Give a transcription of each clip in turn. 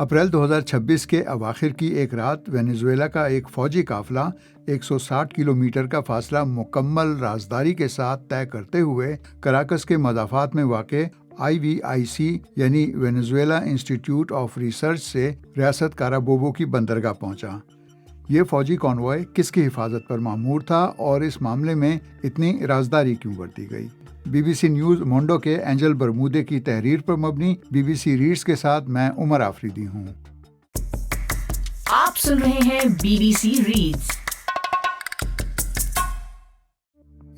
April 2026 کے اواخر کی ایک رات وینزویلا کا ایک فوجی قافلہ 160 کلومیٹر کا فاصلہ مکمل رازداری کے ساتھ طے کرتے ہوئے کراکس کے مضافات میں واقع IVIC یعنی وینزویلا انسٹیٹیوٹ آف ریسرچ سے ریاست کارابوبو کی بندرگاہ پہنچا۔ یہ فوجی کانوائے کس کی حفاظت پر مامور تھا اور اس معاملے میں اتنی رازداری کیوں برتی گئی؟ BBC نیوز مونڈو کے اینجل برمودے کی تحریر پر مبنی BBC ریڈز کے ساتھ میں عمر آفریدی ہوں۔ آپ سن رہے ہیں BBC ریڈز۔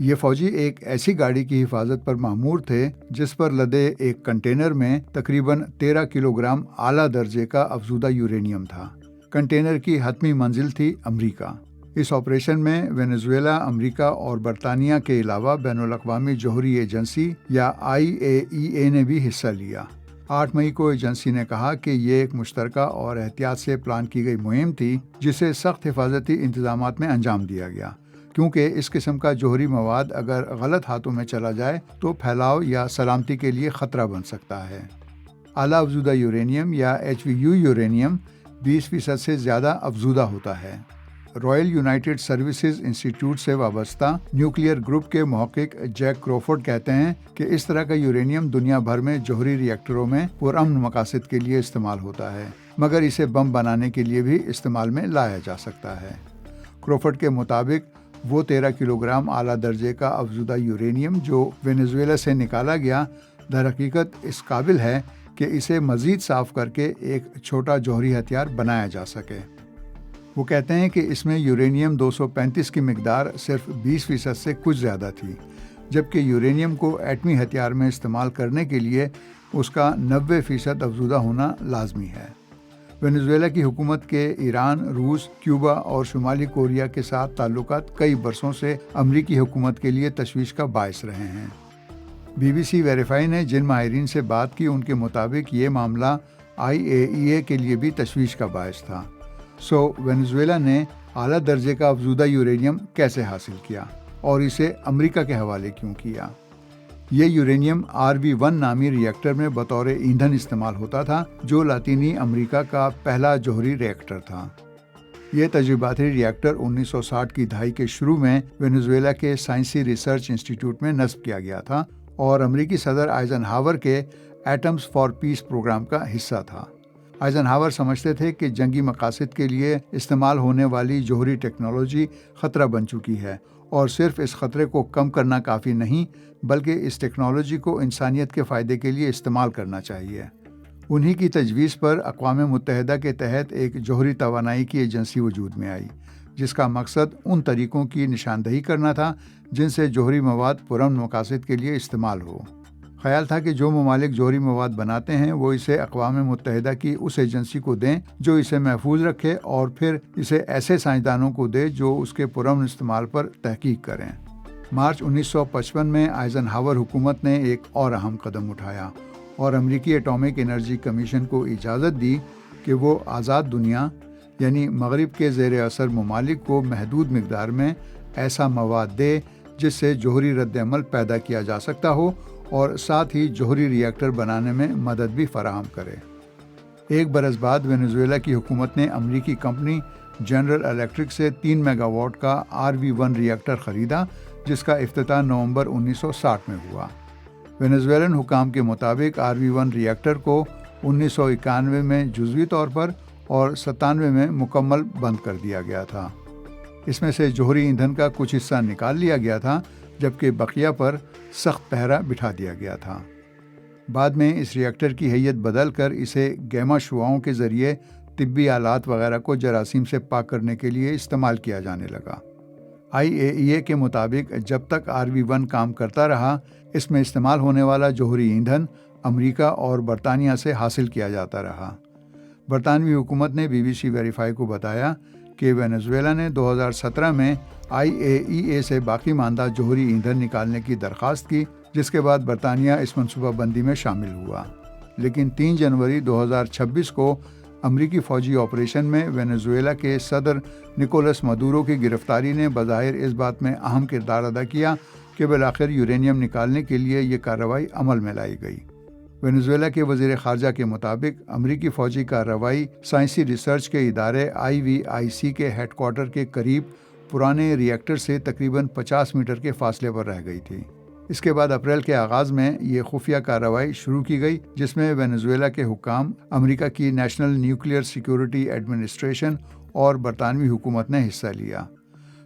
یہ فوجی ایک ایسی گاڑی کی حفاظت پر مامور تھے جس پر لدے ایک کنٹینر میں تقریباً 13 کلو گرام اعلیٰ درجے کا افزودہ یورینیم تھا۔ کنٹینر کی حتمی منزل تھی امریکہ۔ اس آپریشن میں وینزویلا، امریکہ اور برطانیہ کے علاوہ بین الاقوامی جوہری ایجنسی یا IAEA نے بھی حصہ لیا۔ 8 مئی کو ایجنسی نے کہا کہ یہ ایک مشترکہ اور احتیاط سے پلان کی گئی مہم تھی جسے سخت حفاظتی انتظامات میں انجام دیا گیا، کیونکہ اس قسم کا جوہری مواد اگر غلط ہاتھوں میں چلا جائے تو پھیلاؤ یا سلامتی کے لیے خطرہ بن سکتا ہے۔ اعلیٰ افزودہ یورینیم یا HVU یورینیم 20% سے زیادہ افزودہ ہوتا ہے۔ رائل یونائٹڈ سروسز انسٹیٹیوٹ سے وابستہ نیوکلیئر گروپ کے محقق جیک کروفورڈ کہتے ہیں کہ اس طرح کا یورینیم دنیا بھر میں جوہری ری ایکٹروں میں پرامن مقاصد کے لیے استعمال ہوتا ہے، مگر اسے بم بنانے کے لیے بھی استعمال میں لایا جا سکتا ہے۔ کروفورڈ کے مطابق وہ 13 کلو گرام اعلیٰ درجے کا افزودہ یورینیم جو وینزویلا سے نکالا گیا در حقیقت اس قابل ہے کہ اسے مزید صاف کر کے ایک چھوٹا جوہری ہتھیار بنایا جا سکے۔ وہ کہتے ہیں کہ اس میں یورینیم 235 کی مقدار صرف 20% سے کچھ زیادہ تھی، جبکہ یورینیم کو ایٹمی ہتھیار میں استعمال کرنے کے لیے اس کا 90% افزودہ ہونا لازمی ہے۔ وینزویلا کی حکومت کے ایران، روس، کیوبا اور شمالی کوریا کے ساتھ تعلقات کئی برسوں سے امریکی حکومت کے لیے تشویش کا باعث رہے ہیں۔ BBC ویریفائی نے جن ماہرین سے بات کی ان کے مطابق یہ معاملہ IAEA کے لیے بھی تشویش کا باعث تھا۔ وینزویلا نے اعلیٰ درجے کا افزودہ یورینیم کیسے حاصل کیا اور اسے امریکہ کے حوالے کیوں کیا؟ یہ یورینیم RV1 نامی ری ایکٹر میں بطور ایندھن استعمال ہوتا تھا، جو لاطینی امریکہ کا پہلا جوہری ری ایکٹر تھا۔ یہ تجرباتی ری ایکٹر 1960 کی دہائی کے شروع میں وینزویلا کے سائنسی ریسرچ انسٹیٹیوٹ میں نصب کیا گیا تھا اور امریکی صدر آئزن ہاور کے ایٹمز فار پیس پروگرام کا حصہ تھا۔ آئزن ہاور سمجھتے تھے کہ جنگی مقاصد کے لیے استعمال ہونے والی جوہری ٹیکنالوجی خطرہ بن چکی ہے اور صرف اس خطرے کو کم کرنا کافی نہیں بلکہ اس ٹیکنالوجی کو انسانیت کے فائدے کے لیے استعمال کرنا چاہیے۔ انہی کی تجویز پر اقوام متحدہ کے تحت ایک جوہری توانائی کی ایجنسی وجود میں آئی، جس کا مقصد ان طریقوں کی نشاندہی کرنا تھا جن سے جوہری مواد پرامن مقاصد کے لیے استعمال ہو۔ خیال تھا کہ جو ممالک جوہری مواد بناتے ہیں وہ اسے اقوام متحدہ کی اس ایجنسی کو دیں جو اسے محفوظ رکھے اور پھر اسے ایسے سائنسدانوں کو دے جو اس کے پرامن استعمال پر تحقیق کریں۔ مارچ 1955 میں آئزن ہاور حکومت نے ایک اور اہم قدم اٹھایا اور امریکی ایٹامک انرجی کمیشن کو اجازت دی کہ وہ آزاد دنیا یعنی مغرب کے زیر اثر ممالک کو محدود مقدار میں ایسا مواد دے جس سے جوہری رد عمل پیدا کیا جا سکتا ہو اور ساتھ ہی جوہری ری ایکٹر بنانے میں مدد بھی فراہم کرے۔ ایک برس بعد وینزویلا کی حکومت نے امریکی کمپنی جنرل الیکٹرک سے 3 میگا واٹ کا RV1 ری ایکٹر خریدا، جس کا افتتاح نومبر 1960 میں ہوا۔ وینزویلن حکام کے مطابق RV1 ری ایکٹر کو 1991 میں جزوی طور پر اور 97 میں مکمل بند کر دیا گیا تھا۔ اس میں سے جوہری ایندھن کا کچھ حصہ نکال لیا گیا تھا، جبکہ بقیہ پر سخت پہرا بٹھا دیا گیا تھا۔ بعد میں اس ری ایکٹر کی ہیئت بدل کر اسے گیما شعاؤں کے ذریعے طبی آلات وغیرہ کو جراثیم سے پاک کرنے کے لیے استعمال کیا جانے لگا۔ IAEA کے مطابق جب تک RV1 کام کرتا رہا، اس میں استعمال ہونے والا جوہری ایندھن امریکہ اور برطانیہ سے حاصل کیا جاتا رہا۔ برطانوی حکومت نے BBC ویریفائی کو بتایا کہ وینزویلا نے 2017 میں IAEA سے باقی ماندہ جوہری ایندھن نکالنے کی درخواست کی، جس کے بعد برطانیہ اس منصوبہ بندی میں شامل ہوا۔ لیکن 3 جنوری 2026 کو امریکی فوجی آپریشن میں وینزویلا کے صدر نکولس مدورو کی گرفتاری نے بظاہر اس بات میں اہم کردار ادا کیا کہ بالآخر یورینیم نکالنے کے لیے یہ کارروائی عمل میں لائی گئی۔ وینزویلا کے وزیر خارجہ کے مطابق امریکی فوجی کارروائی سائنسی ریسرچ کے ادارے IVIC کے ہیڈ کوارٹر کے قریب پرانے ری ایکٹر سے تقریباً 50 میٹر کے فاصلے پر رہ گئی تھی۔ اس کے بعد اپریل کے آغاز میں یہ خفیہ کارروائی شروع کی گئی، جس میں وینزویلا کے حکام، امریکہ کی نیشنل نیوکلیئر سیکیورٹی ایڈمنسٹریشن اور برطانوی حکومت نے حصہ لیا۔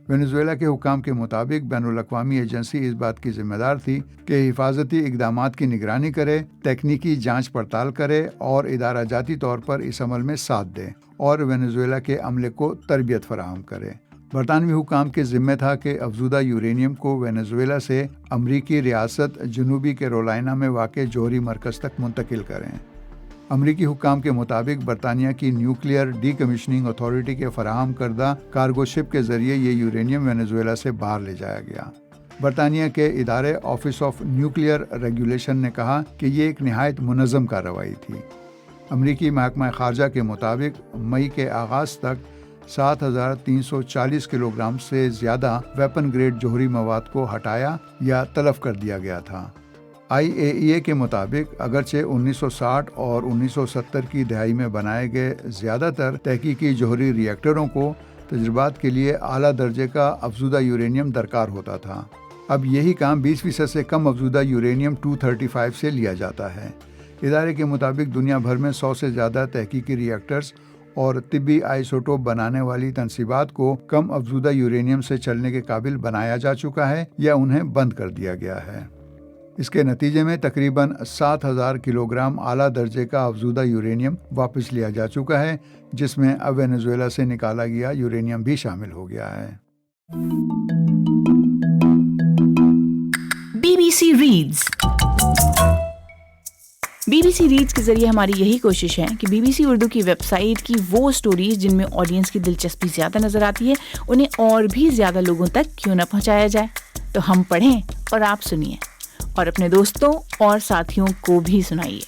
وینزویلا کے حکام کے مطابق بین الاقوامی ایجنسی اس بات کی ذمہ دار تھی کہ حفاظتی اقدامات کی نگرانی کرے، تکنیکی جانچ پڑتال کرے اور ادارہ جاتی طور پر اس عمل میں ساتھ دے اور وینزویلا کے عملے کو تربیت فراہم کرے۔ برطانوی حکام کے ذمہ تھا کہ افزودہ یورینیم کو وینزویلا سے امریکی ریاست جنوبی کیرولائنا میں واقع جوہری مرکز تک منتقل کریں۔ امریکی حکام کے مطابق برطانیہ کی نیوکلیئر ڈی کمیشننگ اتھارٹی کے فراہم کردہ کارگو شپ کے ذریعے یہ یورینیم وینزویلا سے باہر لے جایا گیا۔ برطانیہ کے ادارے آفس آف نیوکلیئر ریگولیشن نے کہا کہ یہ ایک نہایت منظم کارروائی تھی۔ امریکی محکمہ خارجہ کے مطابق مئی کے آغاز تک 7340 کلو گرام سے زیادہ ویپن گریڈ جوہری مواد کو ہٹایا یا تلف کر دیا گیا تھا۔ IAEA کے مطابق اگرچہ 1960 اور 1970 کی دہائی میں بنائے گئے زیادہ تر تحقیقی جوہری ری ایکٹروں کو تجربات کے لیے اعلیٰ درجے کا افزودہ یورینیم درکار ہوتا تھا، اب یہی کام 20% سے کم افزودہ یورینیم 235 سے لیا جاتا ہے۔ ادارے کے مطابق دنیا بھر میں 100 سے زیادہ تحقیقی ری ایکٹرز اور طبی آئسوٹوپ بنانے والی تنصیبات کو کم افزودہ یورینیم سے چلنے کے قابل بنایا جا چکا ہے یا انہیں بند کر دیا گیا ہے۔ اس کے نتیجے میں تقریباً 7000 کلو گرام اعلیٰ درجے کا افزودہ یورینیم واپس لیا جا چکا ہے، جس میں اب وینزویلا سے نکالا گیا یورینیم بھی شامل ہو گیا ہے۔ BBC Reads BBC ریڈز کے ذریعے ہماری یہی کوشش ہے کہ BBC اردو کی ویب سائٹ کی وہ سٹوریز جن میں آڈینس کی دلچسپی زیادہ نظر آتی ہے انہیں اور بھی زیادہ لوگوں تک کیوں نہ پہنچایا جائے۔ تو ہم پڑھیں اور آپ سنیے اور اپنے دوستوں اور ساتھیوں کو بھی سنائیے۔